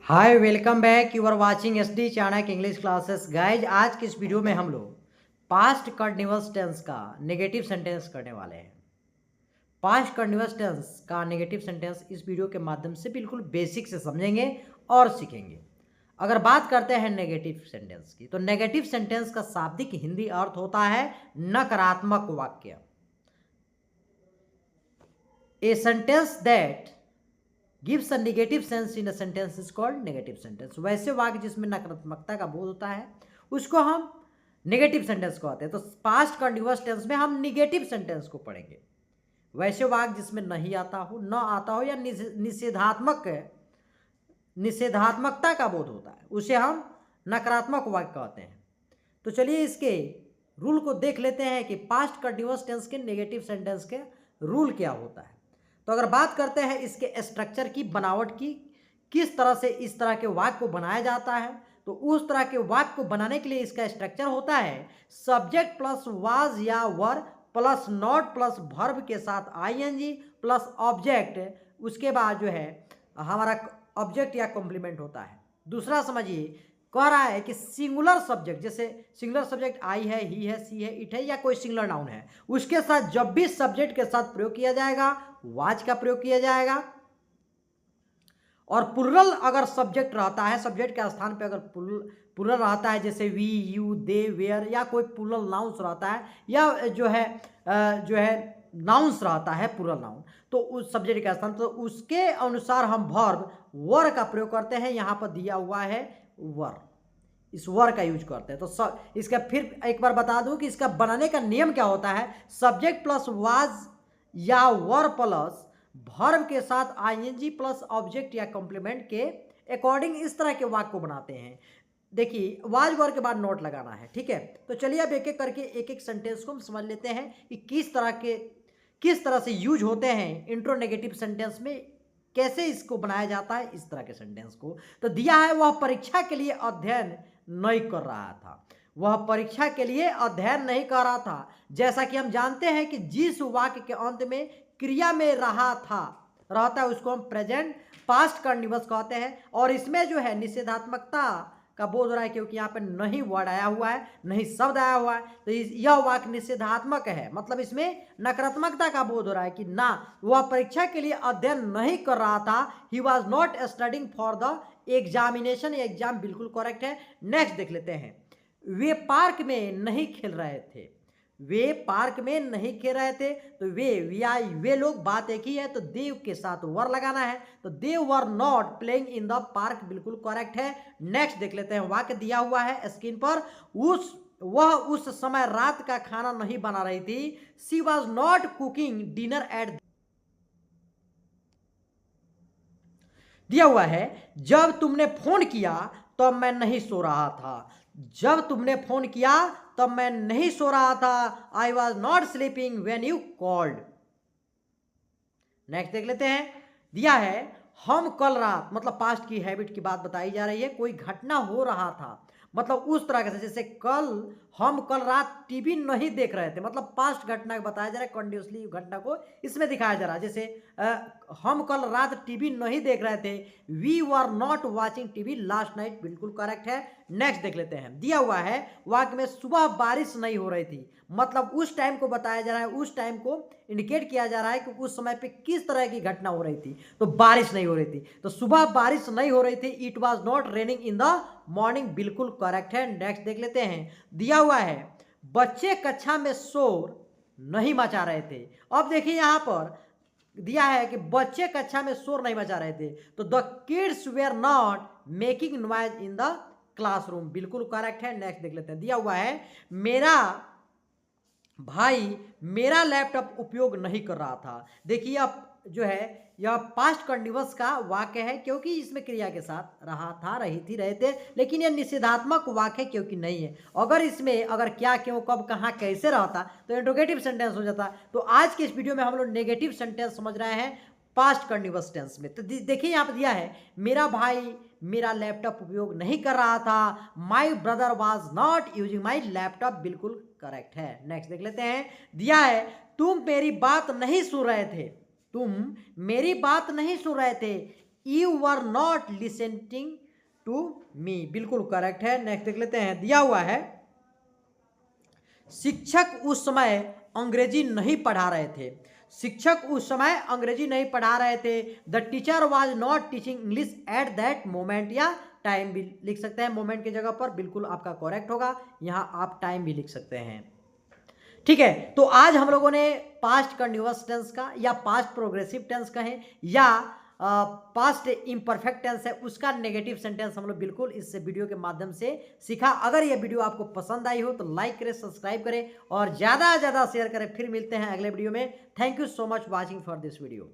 Hi welcome back you are watching S D Chanakya English classes guys. आज की इस video में हम लोग पास्ट कंटिन्यूअस टेंस का नेगेटिव सेंटेंस करने वाले हैं। पास्ट कंटिन्यूअस टेंस का नेगेटिव सेंटेंस इस वीडियो के माध्यम से बिल्कुल बेसिक से समझेंगे और सीखेंगे। अगर बात करते हैं नेगेटिव सेंटेंस की, तो नेगेटिव सेंटेंस का शाब्दिक हिंदी अर्थ होता है नकारात्मक वाक्य। A sentence that gives a negative sense in a sentence is called negative sentence. वैसे वाक्य जिसमें नकारात्मकता का बोध होता है उसको हम नेगेटिव सेंटेंस कहते हैं। तो पास्ट कंटिन्यूअस टेंस में हम नेगेटिव सेंटेंस को पढ़ेंगे। वैसे वाक्य जिसमें नहीं आता हो, न आता हो या निषेधात्मकता का बोध होता है उसे हम नकारात्मक वाक्य कहते हैं। तो चलिए इसके रूल को देख लेते हैं कि पास्ट कंटिन्यूअस टेंस के नेगेटिव सेंटेंस के रूल क्या होता है। तो अगर बात करते हैं इसके स्ट्रक्चर की, बनावट की, किस तरह से इस तरह के वाक्य को बनाया जाता है, तो उस तरह के वाक्य को बनाने के लिए इसका स्ट्रक्चर होता है सब्जेक्ट प्लस वाज या वर प्लस नॉट प्लस वर्ब के साथ आईएनजी प्लस ऑब्जेक्ट, उसके बाद जो है हमारा ऑब्जेक्ट या कॉम्प्लीमेंट होता है। दूसरा समझिए, कह रहा है कि सिंगुलर सब्जेक्ट, जैसे सिंगुलर सब्जेक्ट आई है, ही है, सी है, इट है या कोई सिंगुलर नाउन है, उसके साथ जब भी सब्जेक्ट के साथ प्रयोग किया जाएगा वाज का प्रयोग किया जाएगा। और प्लुरल अगर सब्जेक्ट रहता है, सब्जेक्ट के स्थान पे अगर प्लुरल रहता है, जैसे वी, यू, दे, वेयर या कोई प्लुरल नाउन्स रहता है या जो है नाउन्स रहता है प्लुरल नाउन, तो उस सब्जेक्ट के स्थान तो उसके अनुसार हम वर्ब वर का प्रयोग करते हैं। यहाँ पर दिया हुआ है वर, इस वर का यूज करते हैं। तो इसका फिर एक बार बता दूं कि इसका बनाने का नियम क्या होता है। सब्जेक्ट प्लस वाज या वर प्लस वर्ब के साथ आईएनजी प्लस ऑब्जेक्ट या कॉम्प्लीमेंट के अकॉर्डिंग इस तरह के वाक्य को बनाते हैं। देखिए वाज वर के बाद नोट लगाना है, ठीक है। तो चलिए अब एक एक करके एक एक सेंटेंस को हम समझ लेते हैं कि किस तरह से यूज होते हैं इंट्रो नेगेटिव सेंटेंस में, कैसे इसको बनाया जाता है इस तरह के सेंटेंस को। तो दिया है वह परीक्षा के लिए अध्ययन नहीं कर रहा था। वह परीक्षा के लिए अध्ययन नहीं कर रहा था। जैसा कि हम जानते हैं कि जिस वाक्य के अंत में क्रिया में रहा था रहता है उसको हम प्रेजेंट पास्ट कंटिन्यूअस कहते हैं। और इसमें जो है निषेधात्मकता का बोध हो रहा है क्योंकि यहाँ पे नहीं वर्ड आया हुआ है, नहीं शब्द आया हुआ है, तो यह वाक्य निषेधात्मक है, मतलब इसमें नकारात्मकता का बोध हो रहा है कि ना, वह परीक्षा के लिए अध्ययन नहीं कर रहा था। He was not studying for the examination, exam बिल्कुल करेक्ट है। नेक्स्ट देख लेते हैं, वे पार्क में नहीं खेल रहे थे। वे पार्क में नहीं खेल रहे थे, तो वे लोग बात एक ही है, तो देव के साथ वर लगाना है। तो they were not playing in the park बिल्कुल करेक्ट है। नेक्स्ट देख लेते हैं, वाक्य दिया हुआ है स्क्रीन पर, वह उस समय रात का खाना नहीं बना रही थी। She was not cooking dinner eight. दिया हुआ है, जब तुमने फोन किया तब मैं नहीं सो रहा था। जब तुमने फोन किया तब मैं नहीं सो रहा था। I was not sleeping when you called. Next देख लेते हैं, दिया है हम कल रात, मतलब पास्ट की हैबिट की बात बताई जा रही है, कोई घटना हो रहा था, मतलब उस तरह से, जैसे हम कल रात टीवी नहीं देख रहे थे, मतलब पास्ट घटना बताया जा रहा है, कंटिन्यूसली घटना को इसमें दिखाया जा रहा है। जैसे हम कल रात टीवी नहीं देख रहे थे। We were not watching TV last night बिल्कुल करेक्ट है। नेक्स्ट देख लेते हैं, दिया हुआ है वाक्य में सुबह बारिश नहीं हो रही थी, मतलब उस टाइम को बताया जा रहा है, उस टाइम को इंडिकेट किया जा रहा है कि उस समय पे किस तरह की घटना हो रही थी, तो बारिश नहीं हो रही थी। तो सुबह बारिश नहीं हो रही थी। It was not raining in the morning बिल्कुल करेक्ट है। नेक्स्ट देख लेते हैं, दिया हुआ है बच्चे कक्षा में शोर नहीं मचा रहे थे। अब देखिए यहां पर दिया है कि बच्चे कक्षा में शोर नहीं मचा रहे थे, तो the kids where not making noise in the classroom बिल्कुल करेक्ट है। नेक्स्ट देख लेते हैं, दिया हुआ है मेरा भाई मेरा लैपटॉप उपयोग नहीं कर रहा था। देखिए अब जो है यह पास्ट कंटिन्यूअस का वाक्य है क्योंकि इसमें क्रिया के साथ रहा था, रही थी, रहे थे, लेकिन यह निषेधात्मक वाक्य है क्योंकि नहीं है। अगर इसमें अगर क्या, क्यों, कब, कहाँ, कैसे रहता तो इंट्रोगेटिव सेंटेंस हो जाता। तो आज के इस वीडियो में हम लोग नेगेटिव सेंटेंस समझ रहे हैं पास्ट कंटिन्यूअस टेंस में। तो देखिए यहाँ पर दिया है मेरा भाई मेरा लैपटॉप उपयोग नहीं कर रहा था। My brother was not using my laptop बिल्कुल करेक्ट है। नेक्स्ट देख लेते हैं, दिया है तुम मेरी बात नहीं सुन रहे थे। तुम मेरी बात नहीं सुन रहे थे। You were not listening to me, बिल्कुल करेक्ट है। नेक्स्ट देख लेते हैं, दिया हुआ है शिक्षक उस समय अंग्रेजी नहीं पढ़ा रहे थे। शिक्षक उस समय अंग्रेजी नहीं पढ़ा रहे थे। The teacher was not teaching English at that moment, या टाइम भी लिख सकते हैं मोमेंट की जगह पर, बिल्कुल आपका करेक्ट होगा। यहाँ आप टाइम भी लिख सकते हैं। ठीक है, तो आज हम लोगों ने पास्ट कंटिन्यूअस टेंस का या पास्ट प्रोग्रेसिव टेंस कहें या पास्ट इम्परफेक्ट टेंस है उसका नेगेटिव सेंटेंस हम लोग बिल्कुल इस वीडियो के माध्यम से सीखा। अगर ये वीडियो आपको पसंद आई हो तो लाइक करें, सब्सक्राइब करें और ज़्यादा से ज़्यादा शेयर करें। फिर मिलते हैं अगले वीडियो में। Thank you so much watching for this video.